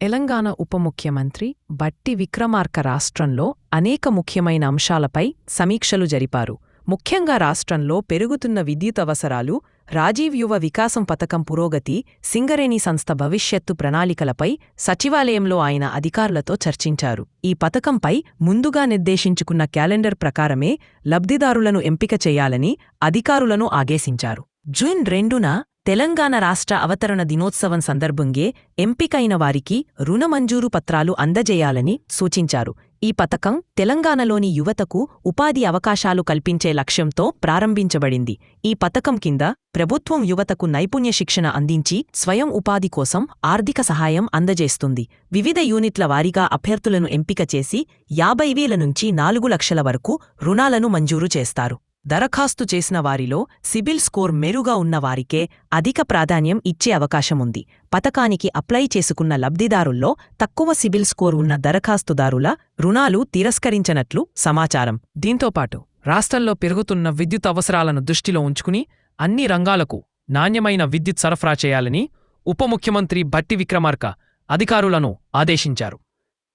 తెలంగాణ ఉప ముఖ్యమంత్రి బట్టి విక్రమార్క రాష్ట్రంలో అనేక ముఖ్యమైన అంశాలపై సమీక్షలు జరిపారు. ముఖ్యంగా రాష్ట్రంలో పెరుగుతున్న విద్యుత్ అవసరాలు, రాజీవ్ యువ వికాసం పథకం పురోగతి, సింగరేణి సంస్థ భవిష్యత్తు ప్రణాళికలపై సచివాలయంలో ఆయన అధికారులతో చర్చించారు. ఈ పథకంపై ముందుగా నిర్దేశించుకున్న క్యాలెండర్ ప్రకారమే లబ్ధిదారులను ఎంపిక చేయాలని అధికారులను ఆదేశించారు. జూన్ 2న తెలంగాణ రాష్ట్ర అవతరణ దినోత్సవం సందర్భంగా ఎంపికైన వారికి రుణ మంజూరు పత్రాలు అందజేయాలని సూచించారు. ఈ పథకం తెలంగాణలోని యువతకు ఉపాధి అవకాశాలు కల్పించే లక్ష్యంతో ప్రారంభించబడింది. ఈ పథకం కింద ప్రభుత్వం యువతకు నైపుణ్య శిక్షణ అందించి స్వయం ఉపాధి కోసం ఆర్థిక సహాయం అందజేస్తుంది. వివిధ యూనిట్ల వారీగా అభ్యర్థులను ఎంపిక చేసి 50,000 నుంచి 4 లక్షల వరకు రుణాలను మంజూరు చేస్తారు. దరఖాస్తు చేసిన వారిలో సిబిల్ స్కోర్ మెరుగా ఉన్న వారికే అధిక ప్రాధాన్యం ఇచ్చే అవకాశముంది. పథకానికి అప్లై చేసుకున్న లబ్ధిదారుల్లో తక్కువ సిబిల్ స్కోర్ ఉన్న దరఖాస్తుదారుల రుణాలు తిరస్కరించనట్లు సమాచారం. దీంతోపాటు రాష్ట్రంలో పెరుగుతున్న విద్యుత్ అవసరాలను దృష్టిలో ఉంచుకుని అన్ని రంగాలకు నాణ్యమైన విద్యుత్ సరఫరా చేయాలని ఉప ముఖ్యమంత్రి బట్టి విక్రమార్క అధికారులను ఆదేశించారు.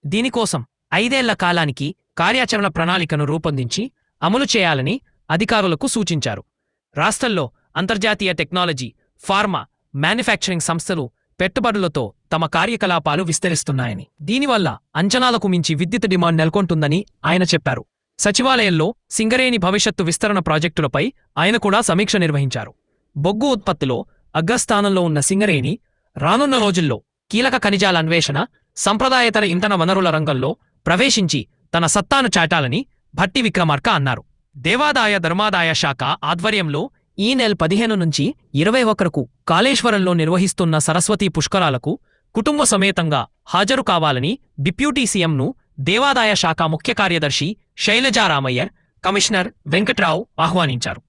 దీనికోసం 5 ఏళ్ల కాలానికి కార్యాచరణ ప్రణాళికను రూపొందించి అమలు చేయాలని అధికారులకు సూచించారు. రాష్ట్రంలో అంతర్జాతీయ టెక్నాలజీ, ఫార్మా, మ్యానుఫ్యాక్చరింగ్ సంస్థలు పెట్టుబడులతో తమ కార్యకలాపాలు విస్తరిస్తున్నాయని, దీనివల్ల అంచనాలకు మించి విద్యుత్ డిమాండ్ నెలకొంటుందని ఆయన చెప్పారు. సచివాలయంలో సింగరేణి భవిష్యత్తు విస్తరణ ప్రాజెక్టులపై ఆయన కూడా సమీక్ష నిర్వహించారు. బొగ్గు ఉత్పత్తిలో అగ్రస్థానంలో ఉన్న సింగరేణి రానున్న రోజుల్లో కీలక ఖనిజాల అన్వేషణ, సంప్రదాయేతర ఇంధన వనరుల రంగంలో ప్రవేశించి తన సత్తాను చాటాలని భట్టి విక్రమార్క అన్నారు. దేవాదాయ ధర్మాదాయ శాఖ ఆధ్వర్యంలో ఈ నెల 15 నుంచి 21 కాళేశ్వరంలో నిర్వహిస్తున్న సరస్వతీ పుష్కరాలకు కుటుంబ సమేతంగా హాజరు కావాలని డిప్యూటీ సీఎంను దేవాదాయ శాఖ ముఖ్య కార్యదర్శి శైలజారామయ్య, కమిషనర్ వెంకట్రావు ఆహ్వానించారు.